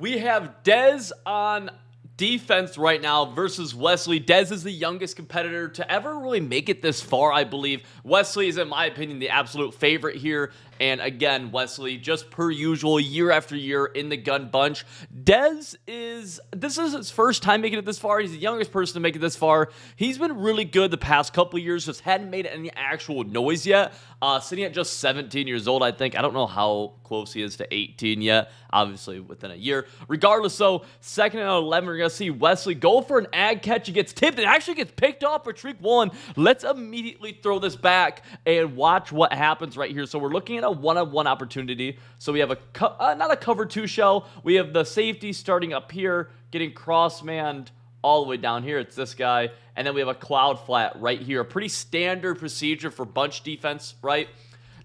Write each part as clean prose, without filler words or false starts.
We have Dez on defense right now versus Wesley. Dez is the youngest competitor to ever really make it this far, I believe. Wesley is, in my opinion, the absolute favorite here. And again, Wesley, just per usual, year after year in the gun bunch. Dez this is his first time making it this far. He's the youngest person to make it this far. He's been really good the past couple of years, just hadn't made any actual noise yet. Sitting at just 17 years old, I think. I don't know how close he is to 18 yet, obviously within a year. Regardless, though, second and 11, we're going to see Wesley go for an ag catch. He gets tipped and actually gets picked off for Tariq Woolen. Let's immediately throw this back and watch what happens right here. So we're looking at a one-on-one opportunity. So we have not a cover two shell. We have the safety starting up here, getting cross-manned all the way down here. It's this guy. And then we have a cloud flat right here. A pretty standard procedure for bunch defense, right?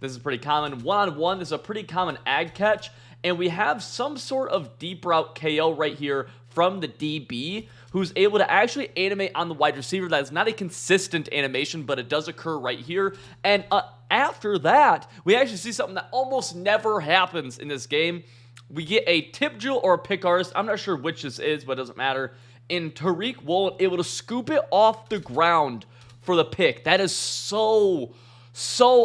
This is pretty common. One-on-one, this is a pretty common ag catch. And we have some sort of deep route KO right here from the DB, who's able to actually animate on the wide receiver. That is not a consistent animation, but it does occur right here. And after that, we actually see something that almost never happens in this game. We get a tip drill or a pick artist. I'm not sure which this is, but it doesn't matter. And Tariq Woolen able to scoop it off the ground for the pick. That is so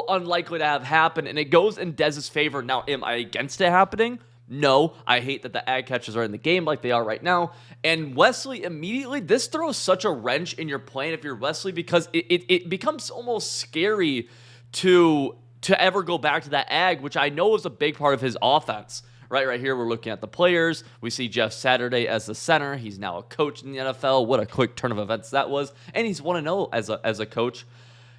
unlikely to have happened, and it goes in Dez's favor. Now, am I against it happening? No, I hate that the ag catches are in the game like they are right now. And Wesley immediately, this throws such a wrench in your plan if you're Wesley, because it becomes almost scary to ever go back to that ag, which I know is a big part of his offense. Right here, we're looking at the players. We see Jeff Saturday as the center. He's now a coach in the NFL. What a quick turn of events that was. And he's 1-0 as a coach.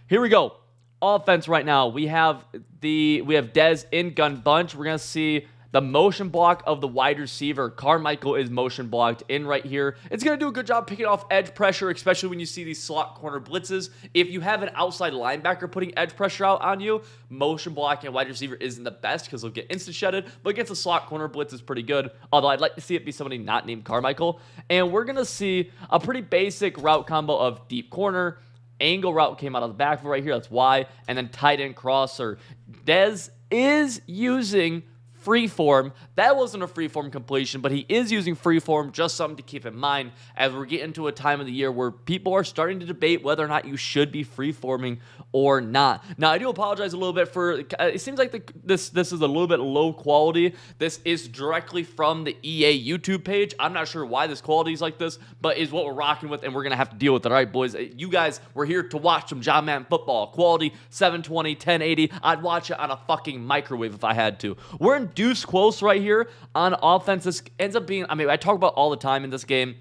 Here we go. Offense right now. We have Dez in gun bunch. We're going to see the motion block of the wide receiver. Carmichael is motion blocked in right here. It's going to do a good job picking off edge pressure, especially when you see these slot corner blitzes. If you have an outside linebacker putting edge pressure out on you, motion blocking a wide receiver isn't the best because they'll get insta-shedded, but against a slot corner blitz is pretty good, although I'd like to see it be somebody not named Carmichael. And we're going to see a pretty basic route combo of deep corner, angle route came out of the backfield right here, that's why, and then tight end crosser. Dez is using freeform. That wasn't a freeform completion, but he is using freeform, just something to keep in mind as we're getting to a time of the year where people are starting to debate whether or not you should be freeforming or not. Now, I do apologize a little bit for, it seems like this is a little bit low quality. This is directly from the EA YouTube page. I'm not sure why this quality is like this, but is what we're rocking with, and we're going to have to deal with it. All right, boys, you guys, we're here to watch some John Madden football. Quality, 720, 1080. I'd watch it on a fucking microwave if I had to. We're in deuce close right here on offense. This ends up being, I talk about all the time in this game.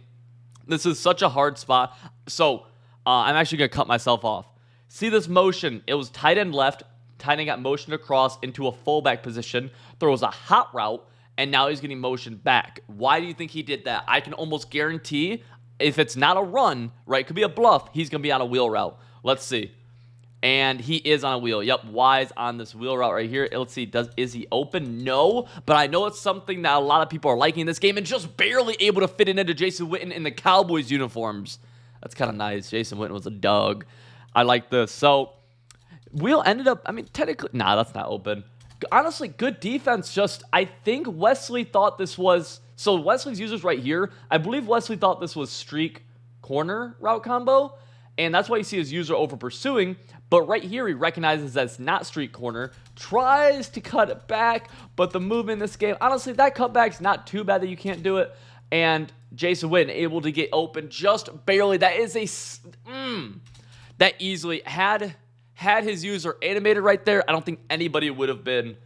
This is such a hard spot. So I'm actually going to cut myself off. See this motion. It was tight end left. Tight end got motioned across into a fullback position. Throws a hot route, and now he's getting motioned back. Why do you think he did that? I can almost guarantee if it's not a run, right, it could be a bluff, he's going to be on a wheel route. Let's see. And he is on a wheel. Yep, Wise on this wheel route right here. Let's see, is he open? No, but I know it's something that a lot of people are liking in this game and just barely able to fit it into Jason Witten in the Cowboys uniforms. That's kind of nice. Jason Witten was a dog. I like this. So, wheel ended up, technically, nah, that's not open. Honestly, good defense. Just, I think Wesley thought this was, so Wesley's users right here, I believe Wesley thought this was streak corner route combo, and that's why you see his user over pursuing. But right here, he recognizes that it's not street corner, tries to cut it back, but the movement in this game, honestly, that cutback's not too bad that you can't do it. And Jason Witten able to get open just barely. That is that easily had his user animated right there. I don't think anybody would have been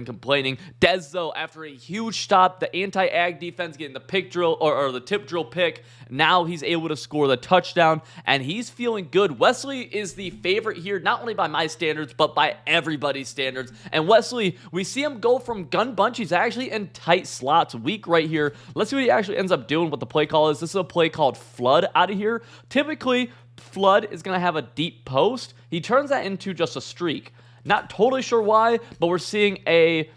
complaining. Dez, though, after a huge stop, the anti-ag defense getting the pick drill or the tip drill pick, now he's able to score the touchdown, and he's feeling good. Wesley is the favorite here, not only by my standards, but by everybody's standards. And Wesley, we see him go from gun bunch. He's actually in tight slots, weak right here. Let's see what he actually ends up doing, what the play call is. This is a play called flood out of here. Typically, flood is going to have a deep post. He turns that into just a streak. Not totally sure why, but we're seeing he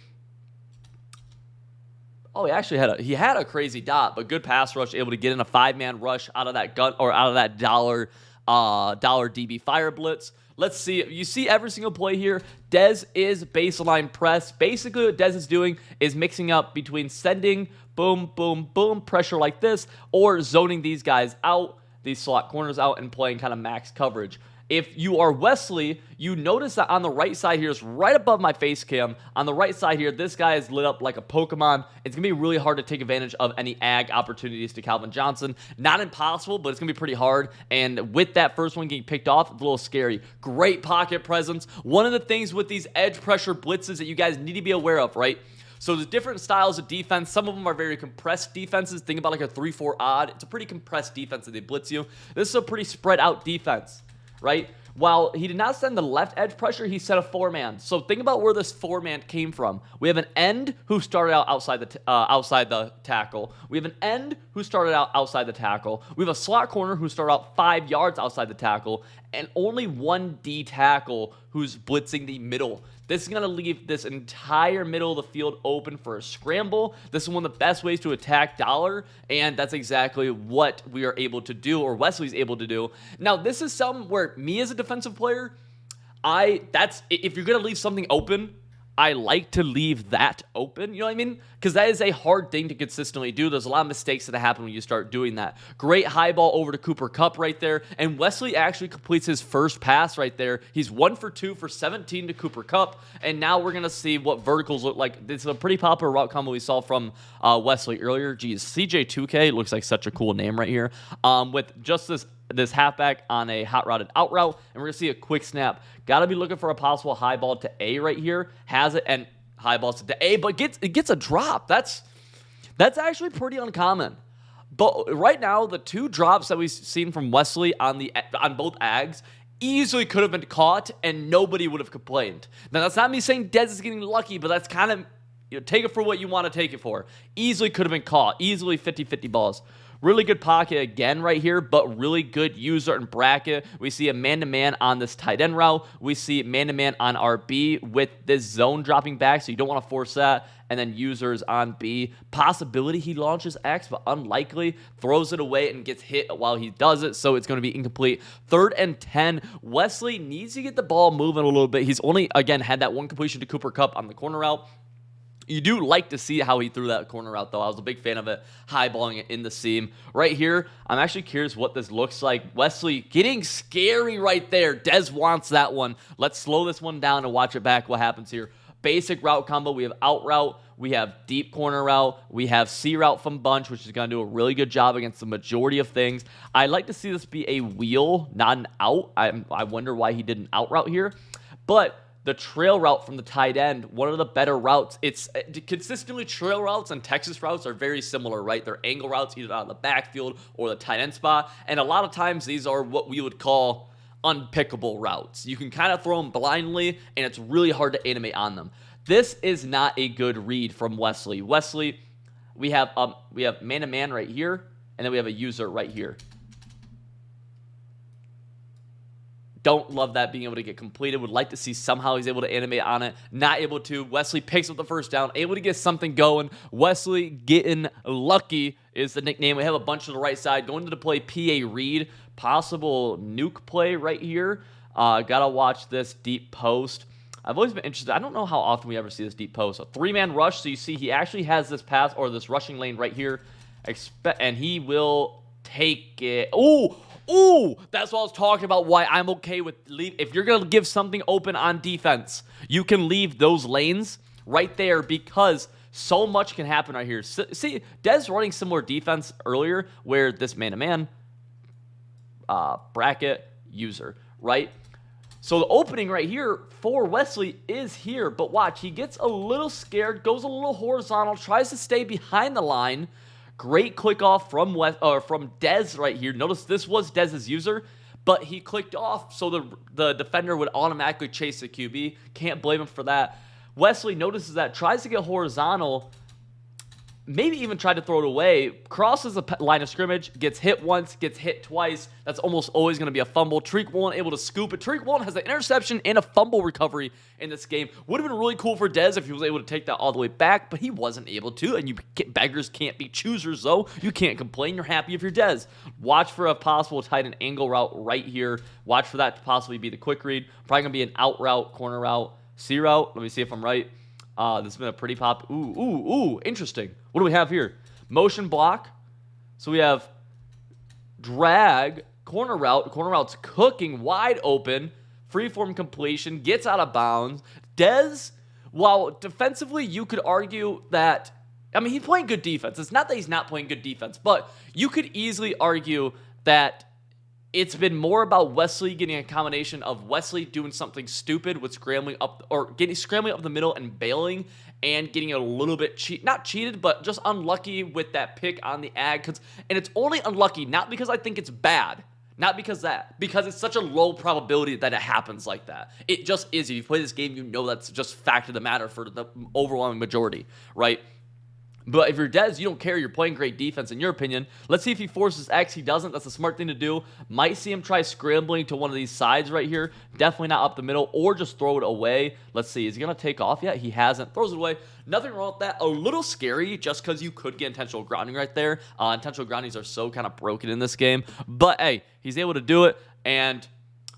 actually had a crazy dot, but good pass rush, able to get in a 5-man rush out of that gun or out of that dollar DB fire blitz. Let's see. You see every single play here. Dez is baseline press. Basically, what Dez is doing is mixing up between sending, boom, boom, boom, pressure like this, or zoning these guys out, these slot corners out, and playing kind of max coverage. If you are Wesley, you notice that on the right side here is right above my face cam. On the right side here, this guy is lit up like a Pokemon. It's going to be really hard to take advantage of any ag opportunities to Calvin Johnson. Not impossible, but it's going to be pretty hard. And with that first one getting picked off, it's a little scary. Great pocket presence. One of the things with these edge pressure blitzes that you guys need to be aware of, right? So there's different styles of defense. Some of them are very compressed defenses. Think about like a 3-4 odd. It's a pretty compressed defense that they blitz you. This is a pretty spread out defense, right? While he did not send the left edge pressure, he sent a 4-man. So think about where this 4-man came from. We have an end who started out outside the tackle. We have an end who started out outside the tackle. We have a slot corner who started out 5 yards outside the tackle, and only one D tackle who's blitzing the middle. This is going to leave this entire middle of the field open for a scramble. This is one of the best ways to attack Dollar, and that's exactly what we are able to do, or Wesley's able to do. Now, this is something where me as a defensive player, if you're going to leave something open, I like to leave that open, you know what I mean? Because that is a hard thing to consistently do. There's a lot of mistakes that happen when you start doing that. Great high ball over to Cooper Kupp right there, and Wesley actually completes his first pass right there. He's 1 for 2 for 17 to Cooper Kupp, and now we're going to see what verticals look like. This is a pretty popular route combo we saw from Wesley earlier. Geez, CJ2K looks like such a cool name right here. With just this halfback on a hot routed out route, and we're going to see a quick snap. Got to be looking for a possible high ball to A right here. Has it, and high balls to A, but it gets a drop. That's actually pretty uncommon. But right now, the 2 drops that we've seen from Wesley on both ags easily could have been caught, and nobody would have complained. Now, that's not me saying Dez is getting lucky, but that's kind of, take it for what you want to take it for. Easily could have been caught. Easily 50-50 balls. Really good pocket again right here, but really good user and bracket. We see a man-to-man on this tight end route. We see man-to-man on RB with this zone dropping back, so you don't want to force that. And then users on B. Possibility he launches X, but unlikely. Throws it away and gets hit while he does it, so it's going to be incomplete. 3rd and 10. Wesley needs to get the ball moving a little bit. He's only, again, had that one completion to Cooper Kupp on the corner route. You do like to see how he threw that corner route, though. I was a big fan of it, high-balling it in the seam. Right here, I'm actually curious what this looks like. Wesley getting scary right there. Dez wants that one. Let's slow this one down and watch it back what happens here. Basic route combo. We have out route. We have deep corner route. We have C route from bunch, which is going to do a really good job against the majority of things. I'd like to see this be a wheel, not an out. I wonder why he did an out route here. But the trail route from the tight end, one of the better routes. It's consistently trail routes and Texas routes are very similar, right? They're angle routes either out of the backfield or the tight end spot. And a lot of times these are what we would call unpickable routes. You can kind of throw them blindly and it's really hard to animate on them. This is not a good read from Wesley. Wesley, we have man-to-man right here, and then we have a user right here. Don't love that being able to get completed. Would like to see somehow he's able to animate on it. Not able to. Wesley picks up the first down. Able to get something going. Wesley getting lucky is the nickname. We have a bunch to the right side. Going to the play PA Reed. Possible nuke play right here. Gotta watch this deep post. I've always been interested. I don't know how often we ever see this deep post. A 3-man rush. So you see he actually has this pass or this rushing lane right here. And he will take it. Ooh, that's what I was talking about, why I'm okay with if you're going to give something open on defense, you can leave those lanes right there because so much can happen right here. See, Dez running similar defense earlier where this man-to-man, bracket, user, right? So the opening right here for Wesley is here, but watch, he gets a little scared, goes a little horizontal, tries to stay behind the line. Great click off from Dez right here. Notice this was Dez's user, but he clicked off so the defender would automatically chase the QB. Can't blame him for that. Wesley notices that, tries to get horizontal, maybe even tried to throw it away, crosses the line of scrimmage, gets hit once, gets hit twice. That's almost always going to be a fumble. Tariq Woolen able to scoop it. Tariq Woolen has an interception and a fumble recovery in this game. Would have been really cool for Dez if he was able to take that all the way back, but he wasn't able to, and beggars can't be choosers, though. You can't complain. You're happy if you're Dez. Watch for a possible tight end angle route right here. Watch for that to possibly be the quick read. Probably going to be an out route, corner route, C route. Let me see if I'm right. This has been a pretty pop. Ooh, interesting. What do we have here? Motion block. So we have drag, corner route. Corner route's cooking, wide open. Freeform completion, gets out of bounds. Dez, while defensively you could argue that, I mean, he's playing good defense. It's not that he's not playing good defense, but you could easily argue that it's been more about Wesley getting a combination of Wesley doing something stupid with scrambling up the middle and bailing and getting a little bit not cheated, but just unlucky with that pick on the ag. And it's only unlucky, not because I think it's bad, not because it's such a low probability that it happens like that. It just is. If you play this game, you know that's just fact of the matter for the overwhelming majority, right? But if you're Dez, you don't care. You're playing great defense, in your opinion. Let's see if he forces X. He doesn't. That's a smart thing to do. Might see him try scrambling to one of these sides right here. Definitely not up the middle, or just throw it away. Let's see. Is he going to take off yet? He hasn't. Throws it away. Nothing wrong with that. A little scary just because you could get intentional grounding right there. Intentional groundings are so kind of broken in this game. But, hey, he's able to do it, and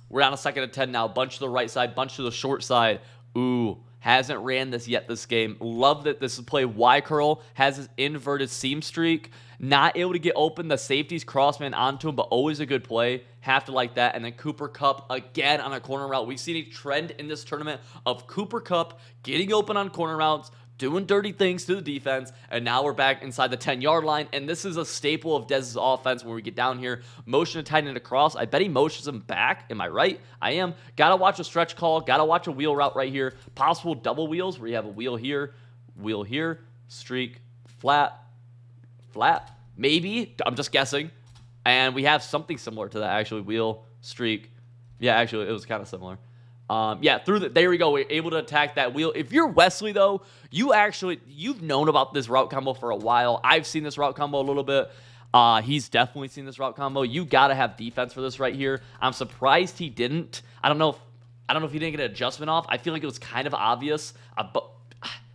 we're on a 2nd and 10 now. Bunch to the right side, bunch to the short side. Ooh. Hasn't ran this yet this game. Love that this is play Y curl. Has his inverted seam streak. Not able to get open. The safety's crossman onto him, but always a good play. Have to like that. And then Cooper Kupp again on a corner route. We've seen a trend in this tournament of Cooper Kupp getting open on corner routes, doing dirty things to the defense, and now we're back inside the 10-yard line, and this is a staple of Dez's offense when we get down here. Motion to tight end across. I bet he motions him back. Am I right? I am. Gotta watch a stretch call. Gotta watch a wheel route right here. Possible double wheels where you have a wheel here, streak, flat, maybe. I'm just guessing. And we have something similar to that, actually. Wheel, streak. Yeah, actually, it was kind of similar. There we go. We're able to attack that wheel. If you're Wesley, though, you've known about this route combo for a while. I've seen this route combo a little bit. He's definitely seen this route combo. You got to have defense for this right here. I'm surprised he didn't. I don't know if he didn't get an adjustment off. I feel like it was kind of obvious.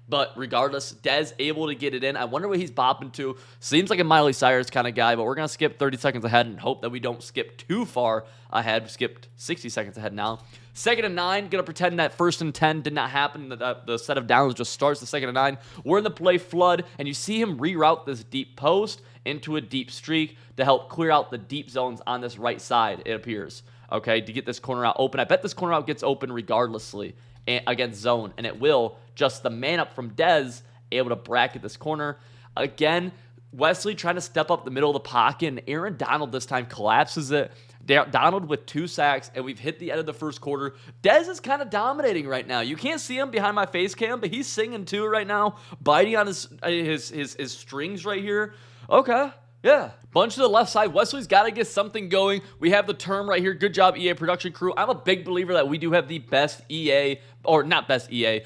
But regardless, Dez able to get it in. I wonder what he's bopping to. Seems like a Miley Cyrus kind of guy, but we're going to skip 30 seconds ahead and hope that we don't skip too far ahead. We skipped 60 seconds ahead now. 2nd and 9, going to pretend that 1st and 10 did not happen. The set of downs just starts the 2nd and 9. We're in the play flood, and you see him reroute this deep post into a deep streak to help clear out the deep zones on this right side, it appears. Okay, to get this corner out open. I bet this corner out gets open regardlessly against zone, and it will. Just the man up from Dez able to bracket this corner. Again, Wesley trying to step up the middle of the pocket, and Aaron Donald this time collapses it. Donald with 2 sacks, and we've hit the end of the first quarter. Dez is kind of dominating right now. You can't see him behind my face cam, but he's singing too right now, biting on his strings right here. Okay. Yeah. Bunch to the left side. Wesley's got to get something going. We have the term right here. Good job, EA production crew. I'm a big believer that we do have the best EA, or not best EA.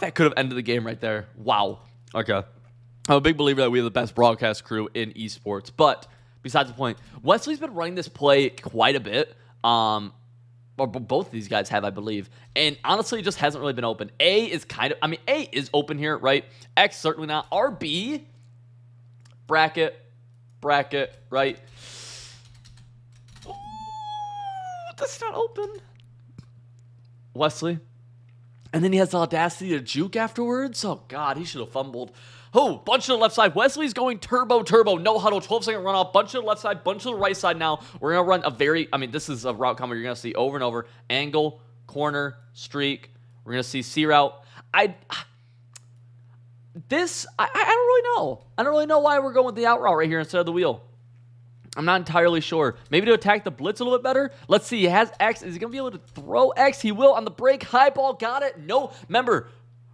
That could have ended the game right there. Wow. Okay. I'm a big believer that we have the best broadcast crew in esports. But besides the point, Wesley's been running this play quite a bit. Or both of these guys have, I believe. And honestly, it just hasn't really been open. A is open here, right? X, certainly not. RB, bracket, right? Ooh, that's not open. Wesley. And then he has the audacity to juke afterwards. Oh, God, he should have fumbled. Oh, bunch to the left side. Wesley's going turbo. No huddle. 12-second runoff. Bunch to the left side. Bunch to the right side now. We're going to run this is a route combo you're going to see over and over. Angle, corner, streak. We're going to see C route. I don't really know. I don't really know why we're going with the out route right here instead of the wheel. I'm not entirely sure. Maybe to attack the blitz a little bit better. Let's see. He has X. Is he going to be able to throw X? He will on the break. High ball. Got it. No. Remember,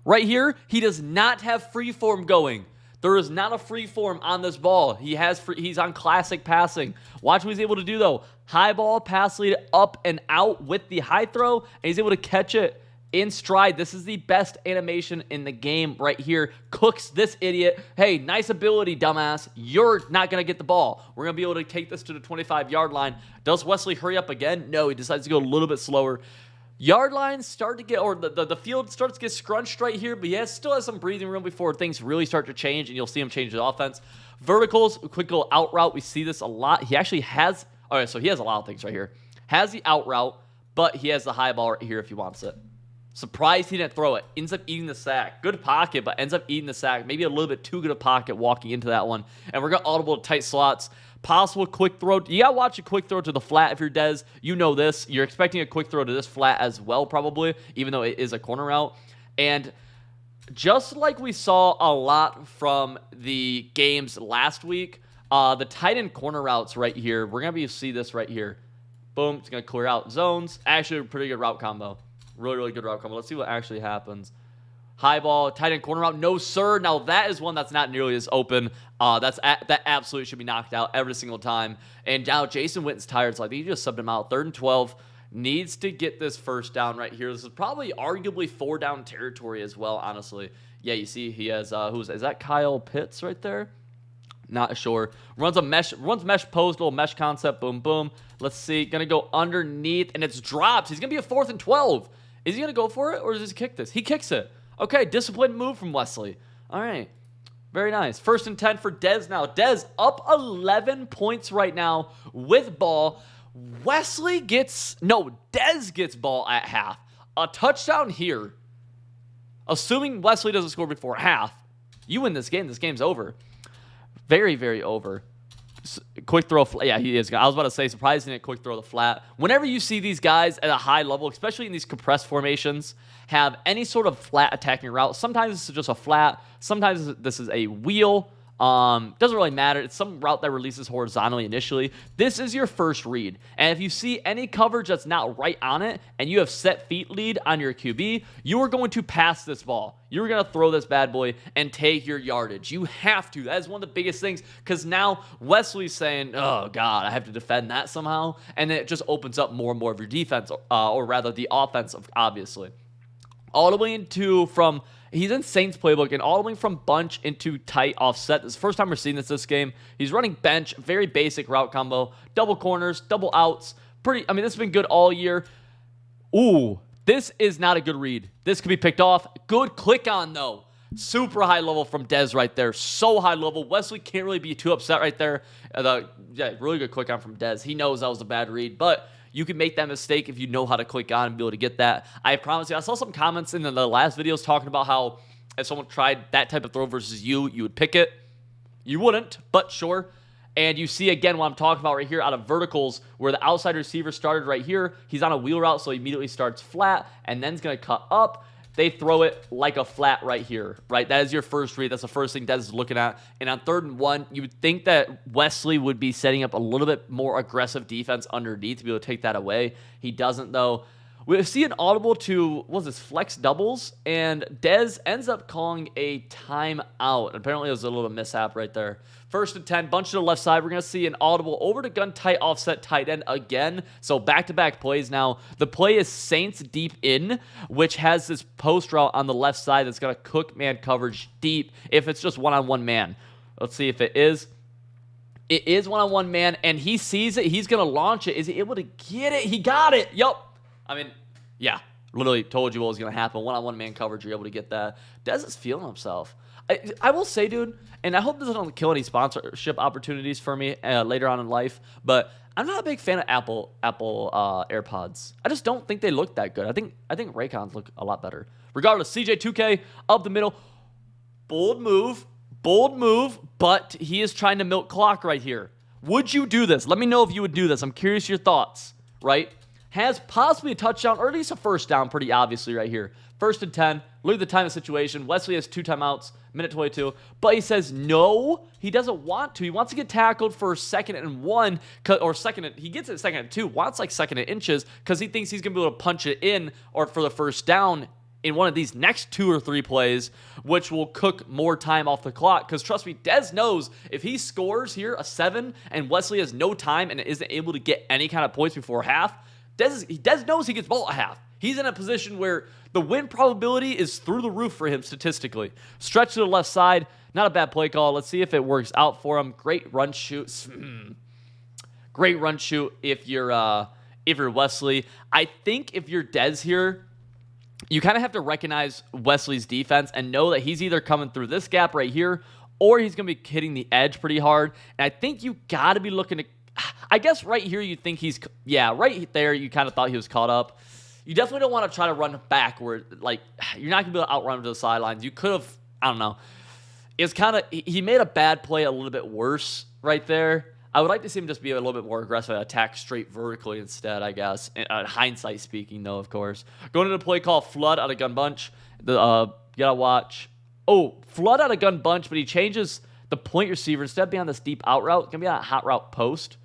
right here, he does not have free form going. There is not a free form on this ball. He's on classic passing. Watch what he's able to do, though. High ball, pass lead up and out with the high throw, and he's able to catch it in stride. This is the best animation in the game right here. Cooks this idiot. Hey, nice ability, dumbass. You're not going to get the ball. We're going to be able to take this to the 25-yard line. Does Wesley hurry up again? No, he decides to go a little bit slower. Yard lines start to get, or the field starts to get scrunched right here, but still has some breathing room before things really start to change, and you'll see him change the offense. Verticals, quick little out route. We see this a lot. He actually has, all right, so he has a lot of things right here. Has the out route, but he has the high ball right here if he wants it. Surprised he didn't throw it. Ends up eating the sack. Good pocket, but ends up eating the sack. Maybe a little bit too good a pocket walking into that one. And we're going to audible to tight slots. Possible quick throw. You got to watch a quick throw to the flat if you're Dez. You know this. You're expecting a quick throw to this flat as well, probably, even though it is a corner route. And just like we saw a lot from the games last week, the tight end corner routes right here, we're going to be able to see this right here. Boom. It's going to clear out zones. Actually, a pretty good route combo. Really, really good route combo. Let's see what actually happens. High ball, tight end corner route. No, sir. Now, that is one that's not nearly as open. That absolutely should be knocked out every single time. And now Jason Witten's tired, so I think he just subbed him out. 3rd and 12. Needs to get this first down right here. This is probably arguably 4-down territory as well, honestly. Yeah, you see he has, is that Kyle Pitts right there? Not sure. Runs mesh post, little mesh concept. Boom, boom. Let's see. Gonna go underneath, and it's dropped. He's gonna be a 4th and 12. Is he gonna go for it, or does he kick this? He kicks it. Okay, disciplined move from Wesley. All right. Very nice. 1st and 10 for Dez now. Dez up 11 points right now with ball. Dez gets ball at half. A touchdown here. Assuming Wesley doesn't score before half, you win this game. This game's over. Very, very over. Quick throw. Yeah, he is. I was about to say, surprising at quick throw the flat. Whenever you see these guys at a high level, especially in these compressed formations, have any sort of flat attacking route. Sometimes this is just a flat. Sometimes this is a wheel. Doesn't really matter. It's some route that releases horizontally initially. This is your first read. And if you see any coverage that's not right on it and you have set feet lead on your QB, you are going to pass this ball. You're going to throw this bad boy and take your yardage. You have to. That is one of the biggest things, because now Wesley's saying, oh, God, I have to defend that somehow. And it just opens up more and more of your defense, or rather the offense, obviously. All the way into he's in Saints playbook, and all the way from bunch into tight offset. This is the first time we're seeing this game. He's running bench, very basic route combo, double corners, double outs. This has been good all year. Ooh, this is not a good read. This could be picked off. Good click on, though. Super high level from Dez right there. So high level. Wesley can't really be too upset right there. Really good click on from Dez. He knows that was a bad read, but you can make that mistake if you know how to click on and be able to get that. I promise you, I saw some comments in the last videos talking about how if someone tried that type of throw versus you would pick it. You wouldn't, but sure. And you see, again, what I'm talking about right here out of verticals, where the outside receiver started right here. He's on a wheel route, so he immediately starts flat, and then he's going to cut up. They throw it like a flat right here, right? That is your first read. That's the first thing Dez is looking at. And on 3rd and 1, you would think that Wesley would be setting up a little bit more aggressive defense underneath to be able to take that away. He doesn't, though. We see an audible to, flex doubles, and Dez ends up calling a timeout. Apparently, it was a little mishap right there. 1st and 10, bunch to the left side. We're going to see an audible over to gun tight offset tight end again. So back-to-back plays now. The play is Saints deep in, which has this post route on the left side that's going to cook man coverage deep if it's just one-on-one man. Let's see if it is. It is one-on-one man, and he sees it. He's going to launch it. Is he able to get it? He got it. Yup. Yeah, literally told you what was going to happen. One-on-one man coverage, you're able to get that. Dez is feeling himself. I will say, dude, and I hope this doesn't kill any sponsorship opportunities for me later on in life, but I'm not a big fan of Apple AirPods. I just don't think they look that good. I think Raycons look a lot better. Regardless, CJ2K up the middle. Bold move, but he is trying to milk clock right here. Would you do this? Let me know if you would do this. I'm curious your thoughts, right? Has possibly a touchdown, or at least a first down, pretty obviously right here. 1st and 10. Look at the time of situation. Wesley has 2 timeouts, minute 22. But he says no, he doesn't want to. He wants to get tackled for 2nd and 1, or he gets it 2nd and 2, wants like 2nd and inches, because he thinks he's going to be able to punch it in, or for the first down in one of these next 2 or 3 plays, which will cook more time off the clock. Because trust me, Dez knows if he scores here a 7 and Wesley has no time and isn't able to get any kind of points before half, Dez knows he gets ball at half. He's in a position where the win probability is through the roof for him statistically. Stretch to the left side. Not a bad play call. Let's see if it works out for him. Great run shoot. Great run shoot if you're Wesley. I think if you're Dez here, you kind of have to recognize Wesley's defense and know that he's either coming through this gap right here or he's going to be hitting the edge pretty hard. And I think you got to be looking to, I guess right here you think right there you kind of thought he was caught up. You definitely don't want to try to run backward. Like, you're not going to be able to outrun him to the sidelines. You could have, I don't know. It's kind of, he made a bad play a little bit worse right there. I would like to see him just be a little bit more aggressive and attack straight vertically instead, I guess. Hindsight speaking, though, of course. Going into the play call, flood out of gun bunch. You gotta watch. Oh, flood out of gun bunch, but he changes the point receiver. Instead of being on this deep out route, it's gonna be on a hot route post.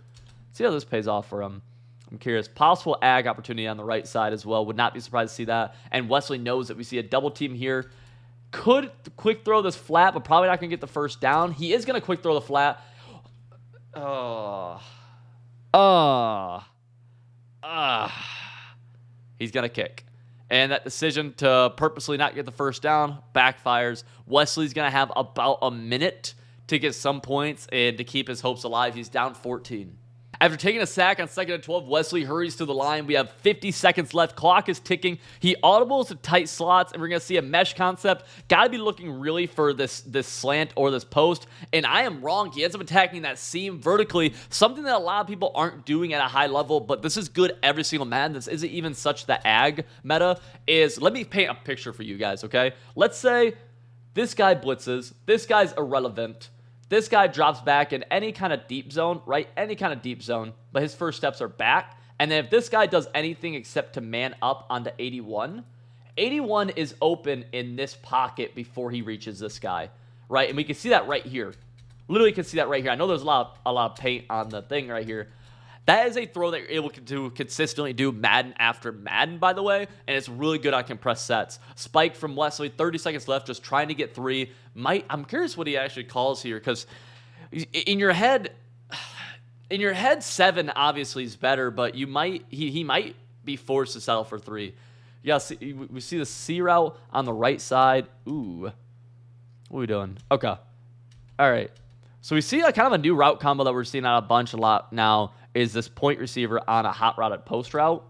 See how this pays off for him. I'm curious. Possible ag opportunity on the right side as well. Would not be surprised to see that. And Wesley knows that we see a double team here. Could quick throw this flat, but probably not gonna get the first down. He is gonna quick throw the flat. He's going to kick. And that decision to purposely not get the first down backfires. Wesley's going to have about a minute to get some points and to keep his hopes alive. He's down 14. After taking a sack on 2nd and 12, Wesley hurries to the line. We have 50 seconds left. Clock is ticking. He audibles to tight slots, and we're going to see a mesh concept. Got to be looking really for this slant or this post, and I am wrong. He ends up attacking that seam vertically, something that a lot of people aren't doing at a high level, but this is good every single man. This isn't even such the ag meta. Let me paint a picture for you guys, okay? Let's say this guy blitzes. This guy's irrelevant. This guy drops back in any kind of deep zone, right? Any kind of deep zone, but his first steps are back. And then if this guy does anything except to man up onto 81, 81 is open in this pocket before he reaches this guy, right? And we can see that right here. Literally can see that right here. I know there's a lot of paint on the thing right here. That is a throw that you're able to consistently do Madden after Madden, by the way, and it's really good on compressed sets. Spike from Wesley, 30 seconds left, just trying to get 3. I'm curious what he actually calls here, because in your head, 7 obviously is better, but he might be forced to settle for 3. Yeah, we see the C route on the right side. Ooh, what are we doing? Okay, all right. So we see kind of a new route combo that we're seeing out a lot now. Is this point receiver on a hot route at post route.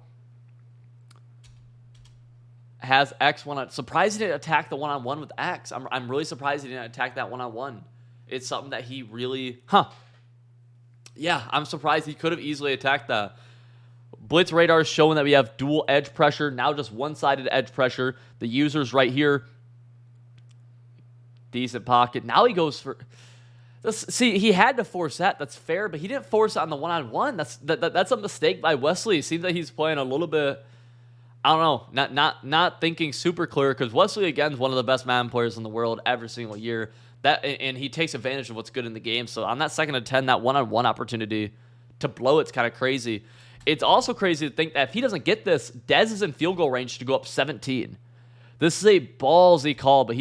Has X surprised he didn't attack the one-on-one with X. I'm really surprised he didn't attack that one-on-one. It's something that he really, yeah, I'm surprised he could have easily attacked that. Blitz radar is showing that we have dual edge pressure, now just one-sided edge pressure. The user's right here. Decent pocket. Now he goes for... See, he had to force that. That's fair, but he didn't force it on the one-on-one. That's a mistake by Wesley. It seems like he's playing a little bit, I don't know, not thinking super clear, because Wesley, again, is one of the best Madden players in the world every single year. And he takes advantage of what's good in the game. So on that 2nd and 10, that one-on-one opportunity to blow it's kind of crazy. It's also crazy to think that if he doesn't get this, Dez is in field goal range to go up 17. This is a ballsy call, but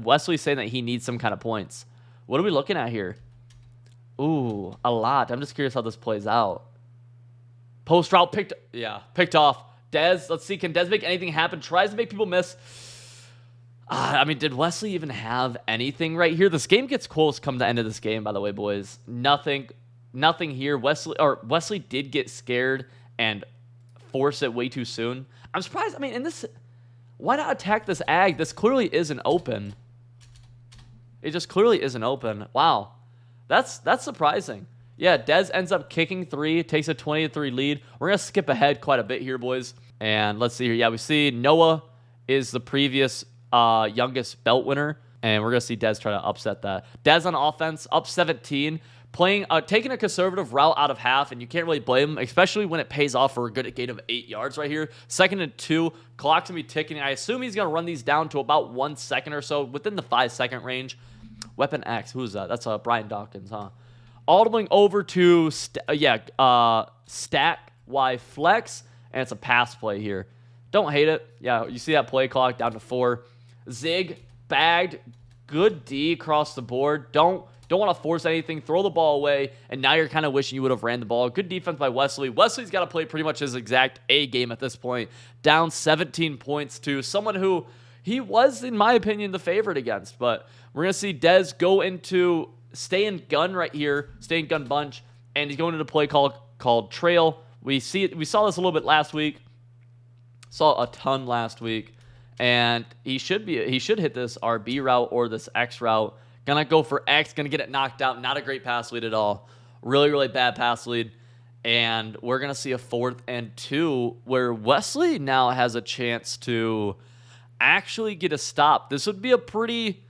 Wesley's saying that he needs some kind of points. What are we looking at here? Ooh, a lot. I'm just curious how this plays out. Post route picked off. Dez, let's see. Can Dez make anything happen? Tries to make people miss. I mean, did Wesley even have anything right here? This game gets close come the end of this game, by the way, boys. Nothing here. Wesley did get scared and force it way too soon. I'm surprised. I mean, why not attack this ag? This clearly isn't open. It just clearly isn't open. Wow. That's surprising. Yeah, Dez ends up kicking 3, takes a 20-3 lead. We're going to skip ahead quite a bit here, boys. And let's see here. Yeah, we see Noah is the previous youngest belt winner. And we're going to see Dez try to upset that. Dez on offense, up 17. Taking a conservative route out of half, and you can't really blame him, especially when it pays off for a good gain of 8 yards right here. 2nd and 2, clock's going to be ticking. I assume he's going to run these down to about 1 second or so, within the 5-second range. Weapon X, who's that? That's Brian Dawkins, huh? Audibling over to, stack Y flex, and it's a pass play here. Don't hate it. Yeah, you see that play clock down to 4. Zig bagged, Good D across the board. Don't want to force anything. Throw the ball away, and now you're kind of wishing you would have ran the ball. Good defense by Wesley. Wesley's got to play pretty much his exact A game at this point. Down 17 points to someone who he was, in my opinion, the favorite against. But we're going to see Dez go into stay in gun right here, stay in gun bunch, and he's going into a play called trail. We saw this a little bit last week. Saw a ton last week. And he should hit this RB route or this X route. Gonna go for X, gonna get it knocked out. Not a great pass lead at all. Really, really bad pass lead. And we're gonna see a 4th and 2 where Wesley now has a chance to actually get a stop. This would be a pretty,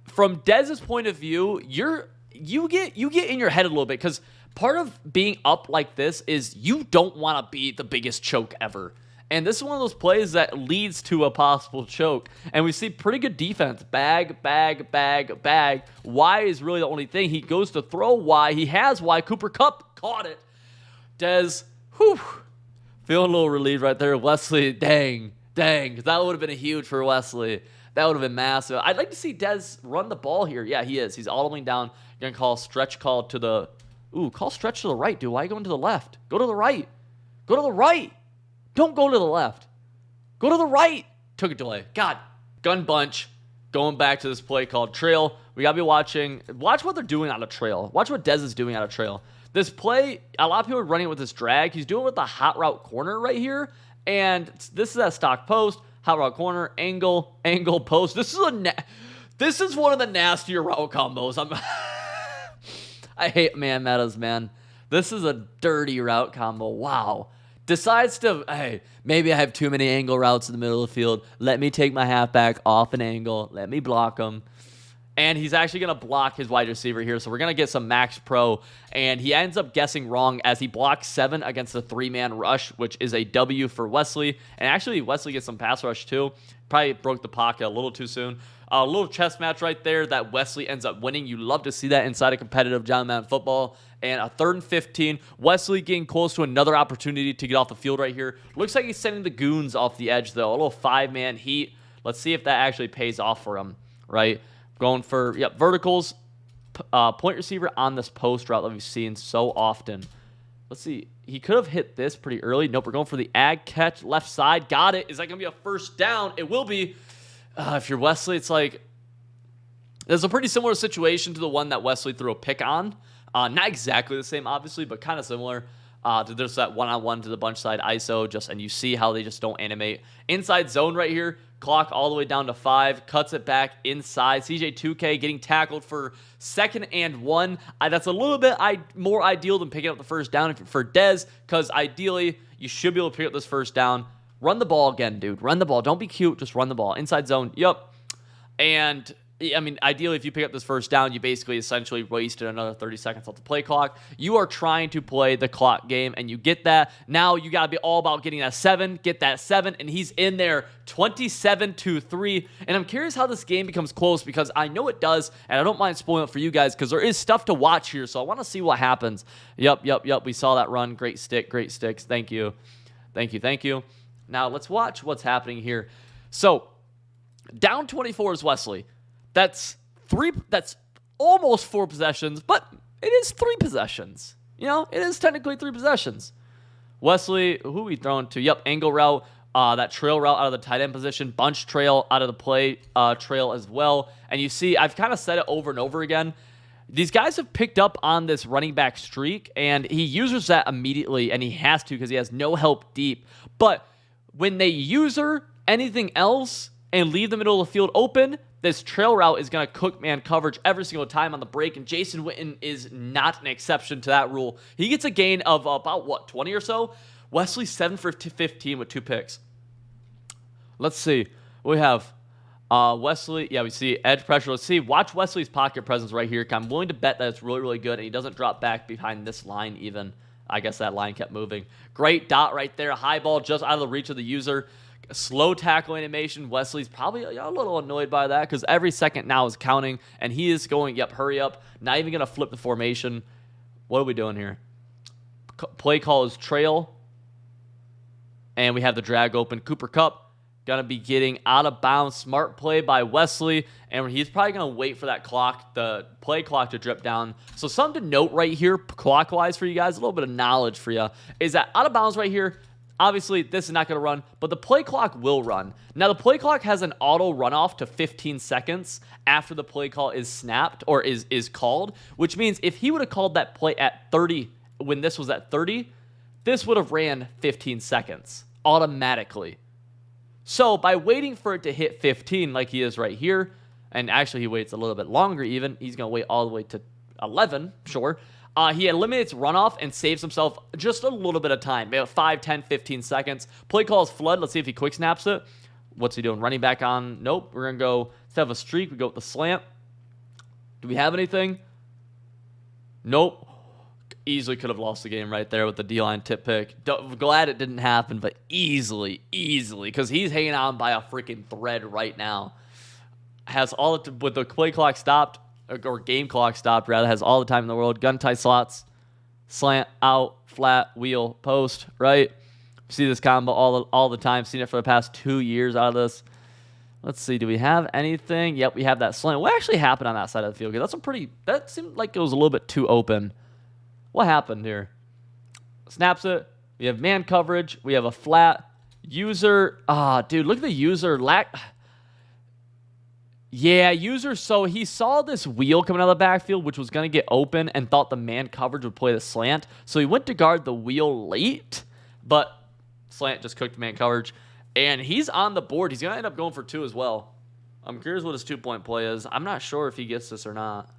from Dez's point of view, you get in your head a little bit, because part of being up like this is you don't want to be the biggest choke ever. And this is one of those plays that leads to a possible choke. And we see pretty good defense. Bag, bag, bag, bag. Y is really the only thing. He goes to throw Y. He has Y. Cooper Kupp caught it. Dez, whew. Feeling a little relieved right there. Wesley, dang. That would have been a huge for Wesley. That would have been massive. I'd like to see Dez run the ball here. Yeah, he is. He's audibling down. You're going to call stretch call to the... Ooh, call stretch to the right, dude. Why are you going to the left? Go to the right. Go to the right. Don't go to the left. Go to the right. Took it away. God. Gun bunch. Going back to this play called trail. We got to be watching. Watch what they're doing on a trail. Watch what Dez is doing on a trail. This play, a lot of people are running it with this drag. He's doing it with the hot route corner right here. And this is a stock post. Hot route corner. Angle. Post. This is one of the nastier route combos. I hate man metas, man. This is a dirty route combo. Wow. Decides to, hey, maybe I have too many angle routes in the middle of the field. Let me take my halfback off an angle. Let me block him. And he's actually going to block his wide receiver here. So we're going to get some max pro. And he ends up guessing wrong as he blocks 7 against a 3-man rush, which is a W for Wesley. And actually, Wesley gets some pass rush too. Probably broke the pocket a little too soon. A little chess match right there that Wesley ends up winning. You love to see that inside of competitive John Madden football. And a 3rd and 15. Wesley getting close to another opportunity to get off the field right here. Looks like he's sending the goons off the edge, though. A little 5-man heat. Let's see if that actually pays off for him, right? Going for, verticals. Point receiver on this post route that we've seen so often. Let's see. He could have hit this pretty early. Nope, we're going for the ag catch. Left side. Got it. Is that going to be a first down? It will be. If you're Wesley, it's like, there's a pretty similar situation to the one that Wesley threw a pick on. Not exactly the same, obviously, but kind of similar to just that one-on-one to the bunch side ISO. And you see how they just don't animate. Inside zone right here. Clock all the way down to 5. Cuts it back inside. CJ2K getting tackled for 2nd and 1. That's a little bit more ideal than picking up the first down for Dez, because ideally you should be able to pick up this first down. Run the ball again, dude. Run the ball. Don't be cute. Just run the ball. Inside zone. Yep. And, I mean, ideally, if you pick up this first down, you basically essentially wasted another 30 seconds off the play clock. You are trying to play the clock game, and you get that. Now you got to be all about getting that 7. Get that 7, and he's in there 27-3. And I'm curious how this game becomes close, because I know it does, and I don't mind spoiling it for you guys, because there is stuff to watch here, so I want to see what happens. Yep. We saw that run. Great sticks. Thank you. Now, let's watch what's happening here. So, down 24 is Wesley. That's almost 4 possessions, but it is 3 possessions. It is technically 3 possessions. Wesley, who we throwing to? Yep, angle route, that trail route out of the tight end position, bunch trail out of the play trail as well. And you see, I've kind of said it over and over again. These guys have picked up on this running back streak, and he uses that immediately, and he has to because he has no help deep. But when they user anything else and leave the middle of the field open, this trail route is going to cook man coverage every single time on the break, and Jason Witten is not an exception to that rule. He gets a gain of about, 20 or so? Wesley, 7 for 15 with 2 picks. Let's see. We have Wesley. Yeah, we see edge pressure. Let's see. Watch Wesley's pocket presence right here. I'm willing to bet that it's really, really good, and he doesn't drop back behind this line even. I guess that line kept moving. Great dot right there. High ball just out of the reach of the user. Slow tackle animation. Wesley's probably a little annoyed by that because every second now is counting, and he is going, hurry up. Not even going to flip the formation. What are we doing here? Play call is trail, and we have the drag open. Cooper Kupp going to be getting out of bounds. Smart play by Wesley, and he's probably going to wait for that clock, the play clock, to drip down. So something to note right here, clockwise for you guys, a little bit of knowledge for you, is that out of bounds right here, obviously this is not going to run, but the play clock will run. Now the play clock has an auto runoff to 15 seconds after the play call is snapped or is called, which means if he would have called that play at 30, when this was at 30, this would have ran 15 seconds automatically. So by waiting for it to hit 15 like he is right here, and actually he waits a little bit longer even, he's going to wait all the way to 11, sure. He eliminates runoff and saves himself just a little bit of time, maybe 5, 10, 15 seconds. Play call is flood. Let's see if he quick snaps it. What's he doing? Running back on? Nope. We're going to go, instead of a streak, we go with the slant. Do we have anything? Nope. Easily could have lost the game right there with the D-line tip pick. Glad it didn't happen, but easily, because he's hanging on by a freaking thread right now. Has all with the play clock stopped, or game clock stopped rather, has all the time in the world. Gun tie slots, slant, out, flat, wheel, post, right? See this combo all the time. Seen it for the past 2 years out of this. Let's see, do we have anything? Yep, we have that slant. What actually happened on that side of the field? That seemed like it was a little bit too open. What happened here? Snaps it. We have man coverage. We have a flat. User. Dude, look at the user. Yeah, user. So he saw this wheel coming out of the backfield, which was going to get open, and thought the man coverage would play the slant. So he went to guard the wheel late, but slant just cooked man coverage. And he's on the board. He's going to end up going for 2 as well. I'm curious what his 2-point play is. I'm not sure if he gets this or not.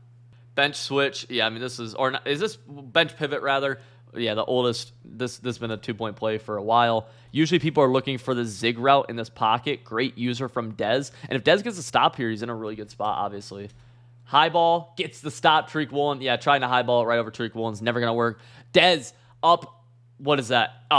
Bench switch. Yeah, I mean, this is, or not, is this bench pivot rather? Yeah, the oldest. This has been a 2-point play for a while. Usually people are looking for the zig route in this pocket. Great user from Dez. And if Dez gets a stop here, he's in a really good spot, obviously. High ball, gets the stop. Tariq Woolen, yeah, trying to high ball it right over Tariq Woolen's never going to work. Dez up, what is that?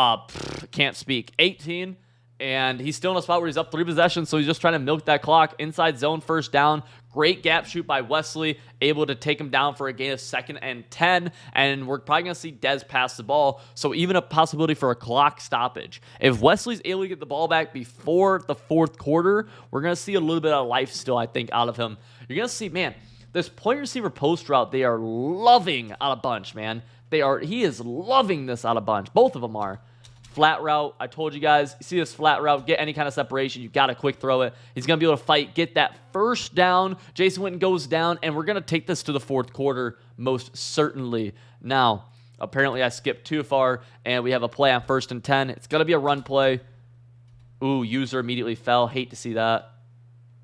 Can't speak. 18. And he's still in a spot where he's up 3 possessions, so he's just trying to milk that clock. Inside zone, first down. Great gap shoot by Wesley, able to take him down for a gain of 2nd and 10. And we're probably going to see Dez pass the ball, so even a possibility for a clock stoppage. If Wesley's able to get the ball back before the 4th quarter, we're going to see a little bit of life still, I think, out of him. You're going to see, man, this point receiver post route, they are loving out of bunch, man. He is loving this out of bunch. Both of them are. Flat route, I told you guys, you see this flat route, get any kind of separation, you got to quick throw it. He's going to be able to fight, get that first down. Jason Witten goes down, and we're going to take this to the 4th quarter, most certainly. Now, apparently I skipped too far, and we have a play on 1st and 10. It's going to be a run play. Ooh, user immediately fell. Hate to see that.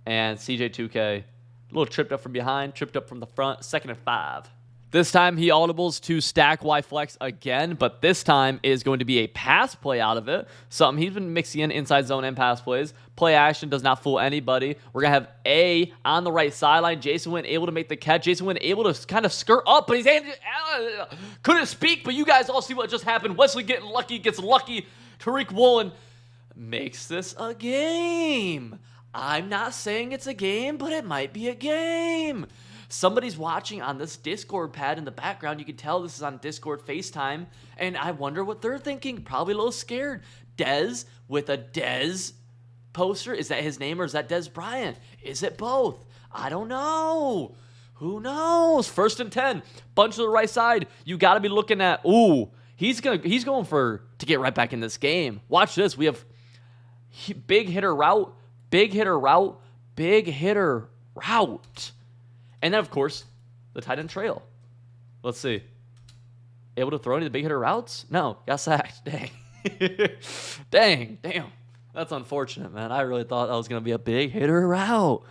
And CJ2K, a little tripped up from behind, tripped up from the front, 2nd and 5. This time he audibles to stack Y flex again, but this time is going to be a pass play out of it. Something he's been mixing in inside zone and pass plays. Play action does not fool anybody. We're going to have A on the right sideline. Jason Witten able to make the catch. Jason Witten able to kind of skirt up, but he's couldn't speak, but you guys all see what just happened. Wesley gets lucky. Tariq Woolen makes this a game. I'm not saying it's a game, but it might be a game. Somebody's watching on this Discord pad in the background. You can tell this is on Discord FaceTime, and I wonder what they're thinking. Probably a little scared. Dez with a Dez poster. Is that his name or is that Dez Bryant? Is it both? I don't know. Who knows? 1st and 10. Bunch to the right side. You got to be looking at, ooh, he's going to get right back in this game. Watch this. We have big hitter route. And then, of course, the tight end trail. Let's see. Able to throw any of the big hitter routes? No, got sacked. Dang. Damn. That's unfortunate, man. I really thought that was going to be a big hitter route.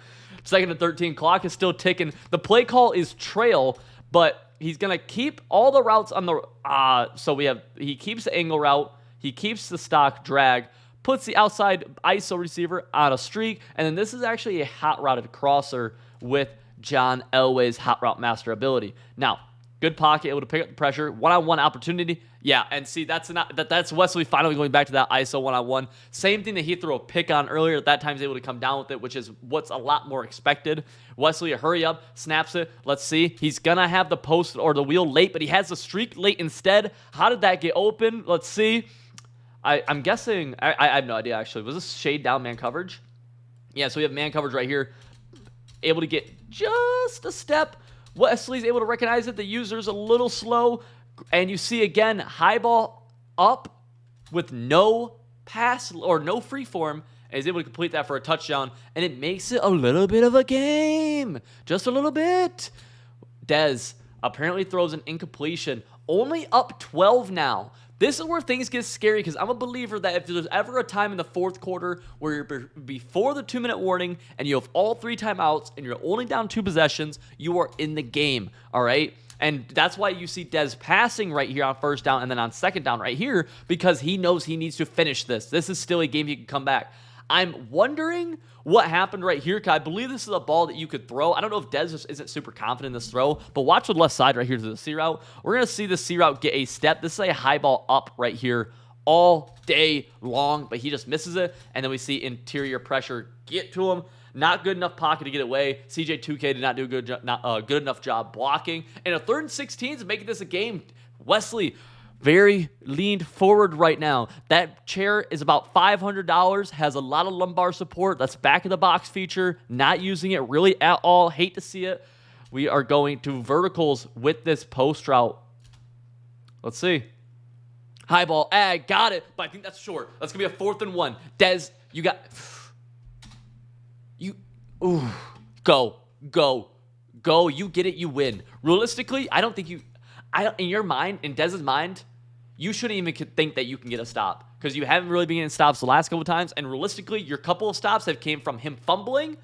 2nd and 13. Clock is still ticking. The play call is trail, but he's going to keep all the routes on the... he keeps the angle route. He keeps the stock drag. Puts the outside ISO receiver on a streak. And then this is actually a hot routed crosser with John Elway's hot route master ability. Now, good pocket, able to pick up the pressure, one-on-one opportunity. Yeah, and see, that's Wesley finally going back to that ISO one-on-one. Same thing that he threw a pick on earlier. At that time, he's able to come down with it, which is what's a lot more expected. Wesley, hurry up, snaps it. Let's see. He's going to have the post or the wheel late, but he has the streak late instead. How did that get open? Let's see. I'm guessing, I have no idea actually. Was this shade down man coverage? Yeah, so we have man coverage right here. Able to get just a step. Wesley's able to recognize it. The user's a little slow. And you see again, high ball up with no pass or no free form. And he's able to complete that for a touchdown. And it makes it a little bit of a game. Just a little bit. Dez apparently throws an incompletion. Only up 12 now. This is where things get scary because I'm a believer that if there's ever a time in the fourth quarter where you're before the 2-minute warning and you have all 3 timeouts and you're only down 2 possessions, you are in the game, all right? And that's why you see Dez passing right here on first down and then on second down right here because he knows he needs to finish this. This is still a game he can come back. I'm wondering what happened right here because I believe this is a ball that you could throw. I don't know if Dez just isn't super confident in this throw, but watch the left side right here to the C route. We're going to see the C route get a step. This is a high ball up right here all day long, but he just misses it. And then we see interior pressure get to him. Not good enough pocket to get away. CJ2K did not do a good enough job blocking. And a 3rd and 16 is making this a game. Wesley very leaned forward right now. That chair is about $500, has a lot of lumbar support. That's back of the box feature. Not using it really at all. Hate to see it. We are going to verticals with this post route. Let's see. High ball, ag, got it, but I think that's short. That's going to be a 4th and 1. Dez, you got... Go. You get it, you win. Realistically, I don't think you... in your mind, in Dez's mind, you shouldn't even think that you can get a stop because you haven't really been getting stops the last couple of times. And realistically, your couple of stops have came from him fumbling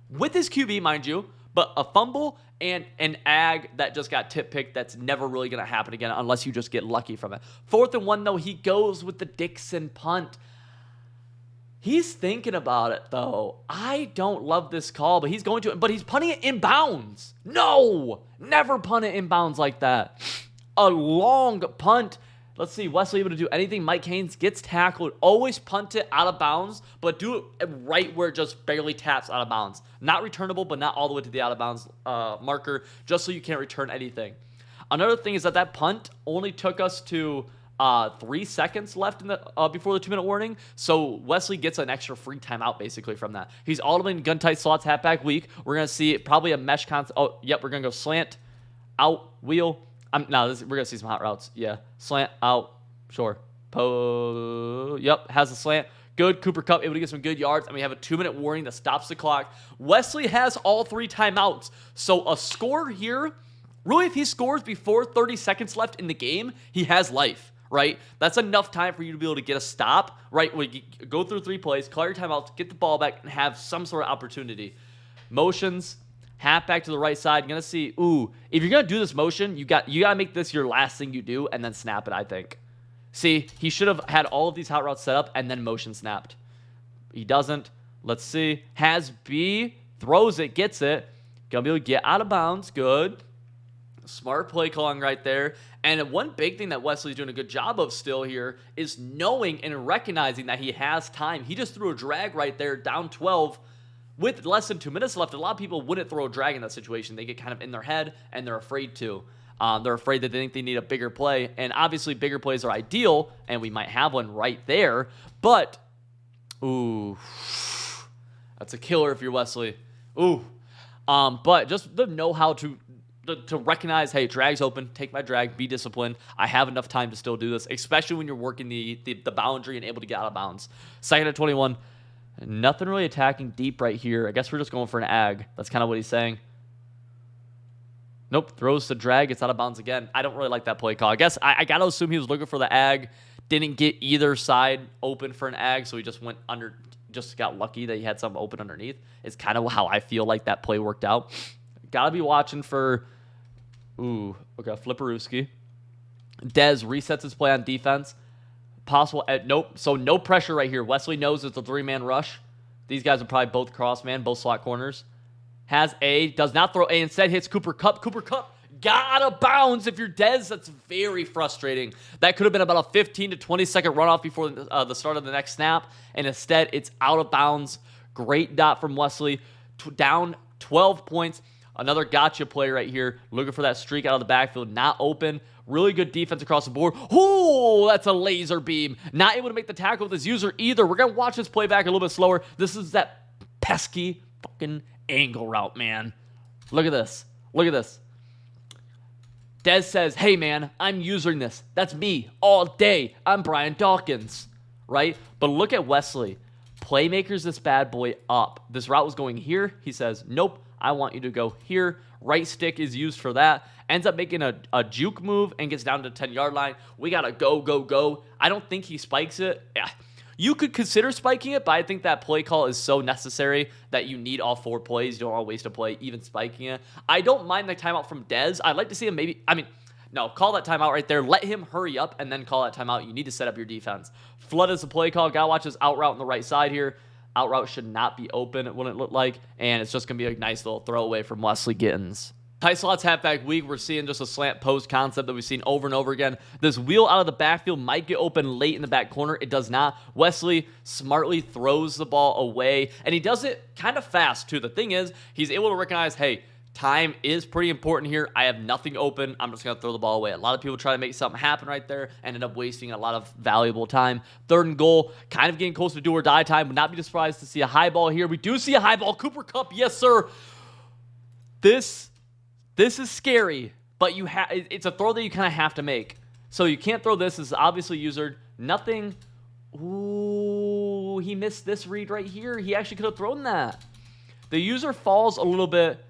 with his QB, mind you, but a fumble and an ag that just got tip picked. That's never really going to happen again unless you just get lucky from it. 4th and 1, though, he goes with the Dixon punt. He's thinking about it, though. I don't love this call, but he's going to, but he's punting it in bounds. No, never punt it in bounds like that. A long punt. Let's see, Wesley able to do anything. Mike Haynes gets tackled. Always punt it out of bounds, but do it right where it just barely taps out of bounds. Not returnable, but not all the way to the out of bounds marker, just so you can't return anything. Another thing is that punt only took us to 3 seconds left in the before the 2-minute warning, so Wesley gets an extra free timeout basically from that. He's ultimately gun tight slots, halfback weak. We're gonna see probably a mesh concept. Oh, yep, we're gonna go slant, out, wheel. We're gonna see some hot routes. Yeah, slant, out, sure. Yep, has a slant. Good. Cooper Kupp able to get some good yards, and we have a 2-minute warning that stops the clock. Wesley has all 3 timeouts, so a score here. Really, if he scores before 30 seconds left in the game, he has life. Right? That's enough time for you to be able to get a stop, right? Where you go through 3 plays, call your timeout, get the ball back, and have some sort of opportunity. Motions, halfback to the right side. You're going to see, if you're going to do this motion, you got to make this your last thing you do and then snap it, I think. See, he should have had all of these hot routes set up and then motion snapped. He doesn't. Let's see. Has B, throws it, gets it. Going to be able to get out of bounds. Good. Smart play calling right there. And one big thing that Wesley's doing a good job of still here is knowing and recognizing that he has time. He just threw a drag right there, down 12 with less than 2 minutes left. A lot of people wouldn't throw a drag in that situation. They get kind of in their head and they're afraid to. They're afraid that they think they need a bigger play. And obviously bigger plays are ideal, and we might have one right there. But, that's a killer if you're Wesley. But just the know-how to recognize, hey, drag's open, take my drag, be disciplined. I have enough time to still do this, especially when you're working the boundary and able to get out of bounds. 2nd and 21. Nothing really attacking deep right here. I guess we're just going for an ag. That's kind of what he's saying. Nope, throws the drag, gets out of bounds again. I don't really like that play call. I guess I got to assume he was looking for the ag, didn't get either side open for an ag, so he just went under, just got lucky that he had something open underneath. It's kind of how I feel like that play worked out. Got to be watching for, Flipperooski. Dez resets his play on defense. Possible, nope. So no pressure right here. Wesley knows it's a 3-man rush. These guys are probably both cross man, both slot corners. Has A, does not throw A, instead hits Cooper Kupp. Cooper Kupp got out of bounds. If you're Dez, that's very frustrating. That could have been about a 15 to 20 second runoff before the start of the next snap, and instead it's out of bounds. Great dot from Wesley. Down 12 points. Another gotcha play right here, looking for that streak out of the backfield, not open. Really good defense across the board. Oh, that's a laser beam. Not able to make the tackle with his user either. We're going to watch this play back a little bit slower. This is that pesky fucking angle route, man. Look at this. Look at this. Dez says, hey, man, I'm using this. That's me all day. I'm Brian Dawkins, right? But look at Wesley. Playmakers this bad boy up. This route was going here. He says, nope, I want you to go here. Right stick is used for that. Ends up making a juke move and gets down to the 10-yard line. We got to go, go, go. I don't think he spikes it. Yeah. You could consider spiking it, but I think that play call is so necessary that you need all 4 plays. You don't want to waste a play, even spiking it. I don't mind the timeout from Dez. I'd like to see him no, call that timeout right there. Let him hurry up and then call that timeout. You need to set up your defense. Flood is the play call. Gotta watch his out route on the right side here. Out route should not be open, it wouldn't look like, and it's just going to be a nice little throwaway from Wesley Gittens. Tight slots halfback week, we're seeing just a slant post concept that we've seen over and over again. This wheel out of the backfield might get open late in the back corner. It does not. Wesley smartly throws the ball away, and he does it kind of fast, too. The thing is, he's able to recognize, hey, time is pretty important here. I have nothing open. I'm just going to throw the ball away. A lot of people try to make something happen right there and end up wasting a lot of valuable time. 3rd and goal, kind of getting close to do or die time. Would not be surprised to see a high ball here. We do see a high ball. Cooper Kupp, yes, sir. This is scary, but it's a throw that you kind of have to make. So you can't throw this. This is obviously user. Nothing. Ooh, he missed this read right here. He actually could have thrown that. The user falls a little bit.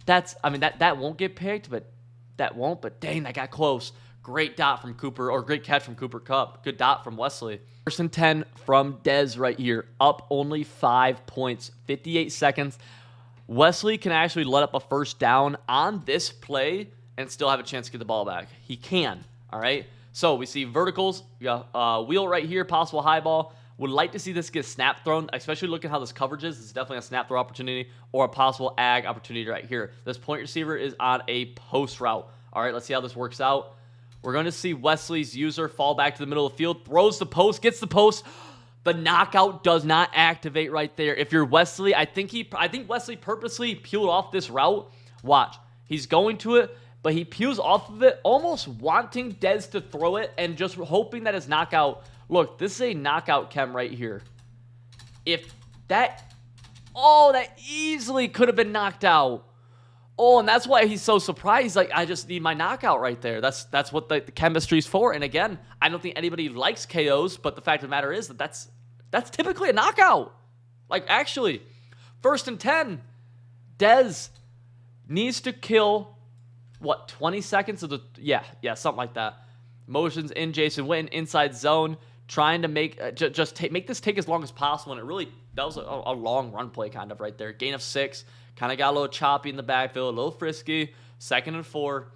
That won't get picked, but dang, that got close. Great dot from Cooper, or great catch from Cooper Kupp. Good dot from Wesley. 1st and 10 from Dez right here. Up only 5 points, 58 seconds. Wesley can actually let up a 1st down on this play and still have a chance to get the ball back. He can, all right? So we see verticals, wheel right here, possible high ball. Would like to see this get snap thrown, especially looking how this coverage is. This is definitely a snap throw opportunity or a possible ag opportunity right here. This point receiver is on a post route. All right, let's see how this works out. We're going to see Wesley's user fall back to the middle of the field, throws the post, gets the post. The knockout does not activate right there. If you're Wesley, I think Wesley purposely peeled off this route. Watch. He's going to it, but he peels off of it, almost wanting Dez to throw it and just hoping that his knockout. Look, this is a knockout chem right here. If that, that easily could have been knocked out. Oh, and that's why he's so surprised. Like, I just need my knockout right there. That's what the chemistry's for. And again, I don't think anybody likes KOs, but the fact of the matter is that that's typically a knockout. Like, actually, 1st and 10, Dez needs to kill, 20 seconds of the, yeah, something like that. Motions in Jason Witten, inside zone, trying to make make this take as long as possible. And that was a long run play kind of right there. Gain of 6. Kind of got a little choppy in the backfield, a little frisky. 2nd and 4.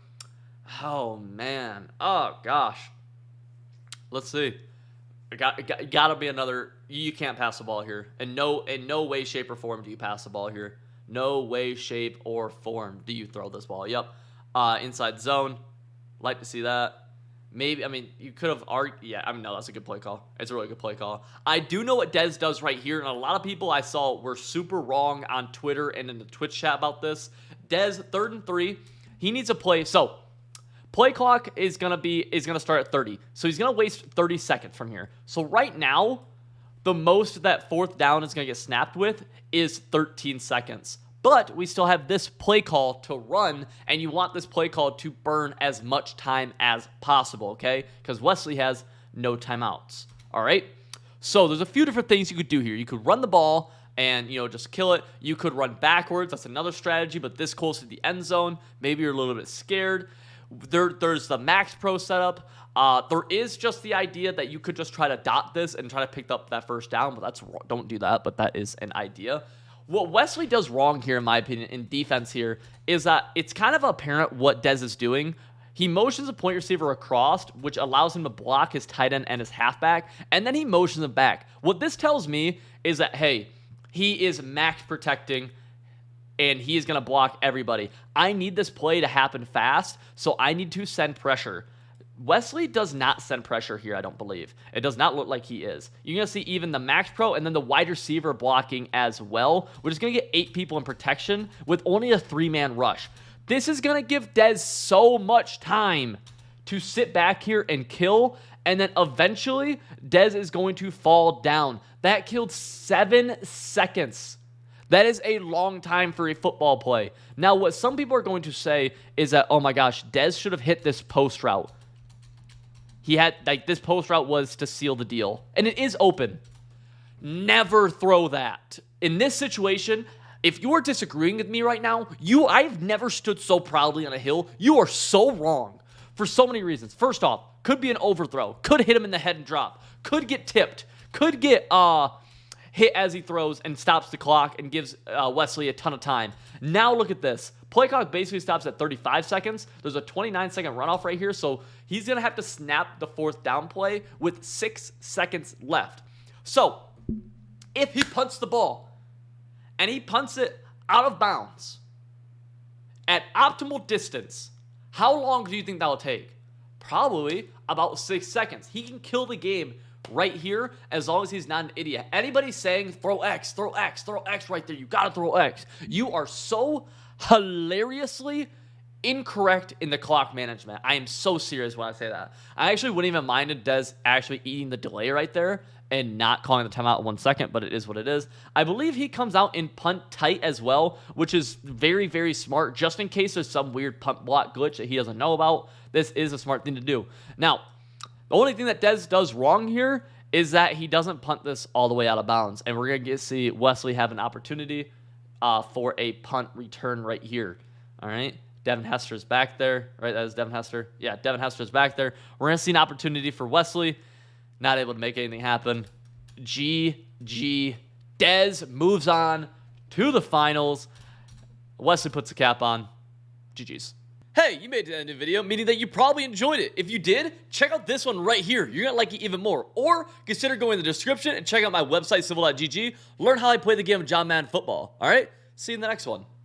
Oh, man. Oh, gosh. Let's see. It got to be another. You can't pass the ball here. In no way, shape, or form do you pass the ball here. No way, shape, or form do you throw this ball. Yep. Inside zone. Like to see that. Maybe, you could have argued. Yeah, no, that's a good play call. It's a really good play call. I do know what Dez does right here, and a lot of people I saw were super wrong on Twitter and in the Twitch chat about this. Dez, 3rd and 3. He needs a play. So, play clock is gonna start at 30. So he's gonna waste 30 seconds from here. So right now, the most that 4th down is gonna get snapped with is 13 seconds. But we still have this play call to run, and you want this play call to burn as much time as possible, okay? Because Wesley has no timeouts, all right? So there's a few different things you could do here. You could run the ball and, just kill it. You could run backwards. That's another strategy, but this close to the end zone, maybe you're a little bit scared. There's the Max Pro setup. There is just the idea that you could just try to dot this and try to pick up that 1st down, but don't do that, but that is an idea. What Wesley does wrong here, in my opinion, in defense here, is that it's kind of apparent what Dez is doing. He motions a point receiver across, which allows him to block his tight end and his halfback, and then he motions him back. What this tells me is that, hey, he is max protecting, and he is going to block everybody. I need this play to happen fast, so I need to send pressure. Wesley does not send pressure here, I don't believe. It does not look like he is. You're going to see even the Max Pro and then the wide receiver blocking as well. We're just going to get 8 people in protection with only a 3-man rush. This is going to give Dez so much time to sit back here and kill, and then eventually Dez is going to fall down. That killed 7 seconds. That is a long time for a football play. Now, what some people are going to say is that, oh my gosh, Dez should have hit this post route. He had, like, this post route was to seal the deal. And it is open. Never throw that. In this situation, if you are disagreeing with me right now, I've never stood so proudly on a hill. You are so wrong for so many reasons. First off, could be an overthrow. Could hit him in the head and drop. Could get tipped. Could get hit as he throws and stops the clock and gives Wesley a ton of time. Now look at this. Play clock basically stops at 35 seconds. There's a 29-second runoff right here, so he's going to have to snap the 4th down play with 6 seconds left. So, if he punts the ball, and he punts it out of bounds, at optimal distance, how long do you think that will take? Probably about 6 seconds. He can kill the game right here as long as he's not an idiot. Anybody saying throw X, throw X, throw X right there, you gotta throw X. You are so hilariously incorrect in the clock management. I am so serious when I say that. I actually wouldn't even mind Dez actually eating the delay right there and not calling the timeout in 1 second, but it is what it is. I believe he comes out in punt tight as well, which is very, very smart, just in case there's some weird punt block glitch that he doesn't know about. This is a smart thing to do. Now, the only thing that Dez does wrong here is that he doesn't punt this all the way out of bounds, and we're going to see Wesley have an opportunity for a punt return right here. All right, Devin Hester's back there, right? That is Devin Hester. Yeah, Devin Hester's back there. We're going to see an opportunity for Wesley. Not able to make anything happen. GG. Dez moves on to the finals. Wesley puts the cap on. GG's. Hey, you made it to the end of the video, meaning that you probably enjoyed it. If you did, check out this one right here. You're going to like it even more. Or consider going in the description and check out my website, civil.gg. Learn how I play the game of John Madden Football. All right? See you in the next one.